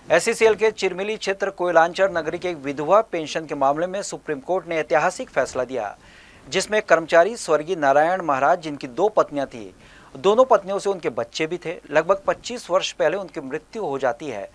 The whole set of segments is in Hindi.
एसईसीएल के चिरमिली क्षेत्र कोयलांचल नगरी के एक विधवा पेंशन के मामले में सुप्रीम कोर्ट ने ऐतिहासिक फैसला दिया, जिसमें कर्मचारी स्वर्गीय नारायण महाराज, जिनकी 2 पत्नियां थी, दोनों पत्नियों से उनके बच्चे भी थे। लगभग 25 वर्ष पहले उनकी मृत्यु हो जाती है।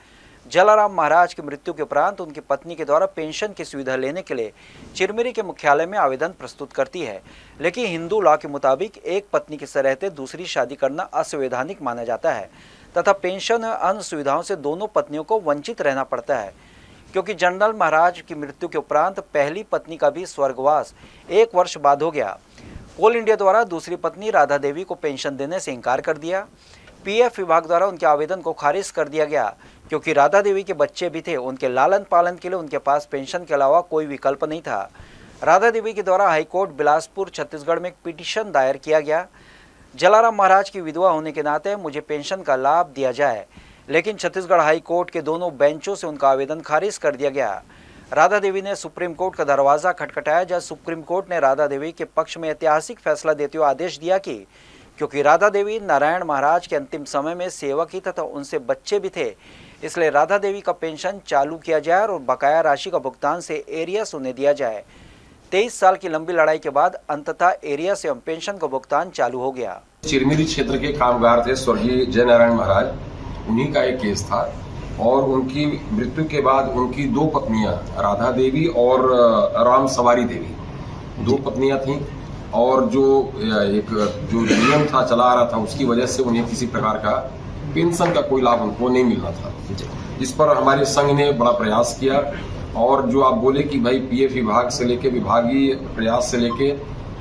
जलाराम महाराज की मृत्यु के उपरांत उनकी पत्नी के द्वारा पेंशन की सुविधा लेने के लिए चिरमिली के मुख्यालय में आवेदन प्रस्तुत करती है, लेकिन हिंदू लॉ के मुताबिक एक पत्नी के रहते दूसरी शादी करना असंवैधानिक माना जाता है तथा पेंशन और अन्य सुविधाओं से दोनों पत्नियों को वंचित रहना पड़ता है। क्योंकि जनरल महाराज की मृत्यु के उपरांत पहली पत्नी का भी स्वर्गवास 1 वर्ष बाद हो गया, कोल इंडिया द्वारा दूसरी पत्नी राधा देवी को पेंशन देने से इनकार कर दिया। पीएफ विभाग द्वारा उनके आवेदन को खारिज कर दिया गया, क्योंकि राधा देवी के बच्चे भी थे। उनके लालन पालन के लिए उनके पास पेंशन के अलावा कोई विकल्प नहीं था। राधा देवी के द्वारा हाईकोर्ट बिलासपुर छत्तीसगढ़ में एक पिटीशन दायर किया गया। जलाराम महाराज की विधवा होने के नाते मुझे पेंशन का लाभ दिया जाए, लेकिन छत्तीसगढ़ हाई कोर्ट के दोनों बेंचों से उनका आवेदन खारिज कर दिया गया। राधा देवी ने सुप्रीम कोर्ट का दरवाजा खटखटाया, जब सुप्रीम कोर्ट ने राधा देवी के पक्ष में ऐतिहासिक फैसला देते हुए आदेश दिया कि क्योंकि राधा देवी नारायण महाराज के अंतिम समय में सेवा की तथा उनसे बच्चे भी थे, इसलिए राधा देवी का पेंशन चालू किया जाए और बकाया राशि का भुगतान से एरियस उन्हें दिया जाए। 23 साल की लंबी लड़ाई के बाद अंततः एरिया से पेंशन का भुगतान चालू हो गया। चिरमिली क्षेत्र के कामगार थे स्वर्गीय जय नारायण महाराज, उन्हीं का एक केस था और उनकी मृत्यु के बाद उनकी 2 पत्नियां राधा देवी और राम सवारी देवी 2 पत्नियां थीं और जो नियम था चला आ रहा था, उसकी वजह से उन्हें किसी प्रकार का पेंशन का कोई लाभ उनको नहीं मिलना था। इस पर हमारे संघ ने बड़ा प्रयास किया और जो आप बोले कि भाई पीएफ विभाग से लेके विभागीय प्रयास से लेके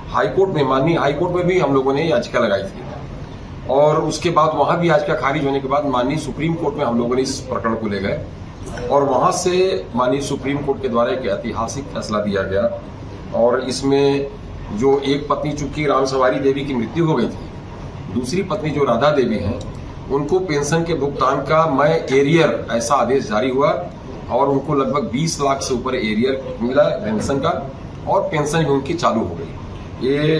हाईकोर्ट में, माननीय हाईकोर्ट में भी हम लोगों ने याचिका लगाई थी और उसके बाद वहां भी याचिका खारिज होने के बाद माननीय सुप्रीम कोर्ट में हम लोगों ने इस प्रकरण को ले गए और वहां से माननीय सुप्रीम कोर्ट के द्वारा एक ऐतिहासिक फैसला दिया गया और इसमें जो एक पत्नी, चूंकि राम सवारी देवी की मृत्यु हो गई थी, दूसरी पत्नी जो राधा देवी हैं, उनको पेंशन के भुगतान का एरियर ऐसा आदेश जारी हुआ और उनको लगभग 20 लाख से ऊपर एरियर मिला पेंशन का और पेंशन भी उनकी चालू हो गई। ये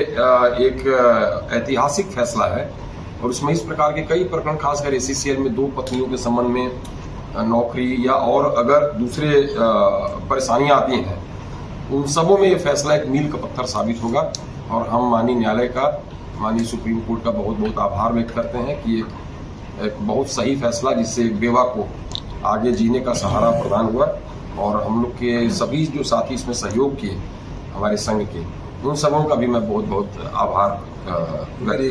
एक ऐतिहासिक फैसला है और उसमें इस प्रकार के कई प्रकरण, खासकर एसईसीएल में 2 पत्नियों के संबंध में नौकरी या और अगर दूसरे परेशानियां आती हैं, उन सबों में ये फैसला एक मील का पत्थर साबित होगा और हम माननीय न्यायालय का, माननीय सुप्रीम कोर्ट का बहुत बहुत आभार व्यक्त करते हैं कि एक बहुत सही फैसला, जिससे एक बेवा को आगे जीने का सहारा प्रदान हुआ और हम लोग के सभी जो साथी इसमें सहयोग किए हमारे संघ के, उन सबों का भी मैं बहुत बहुत आभार व्यक्त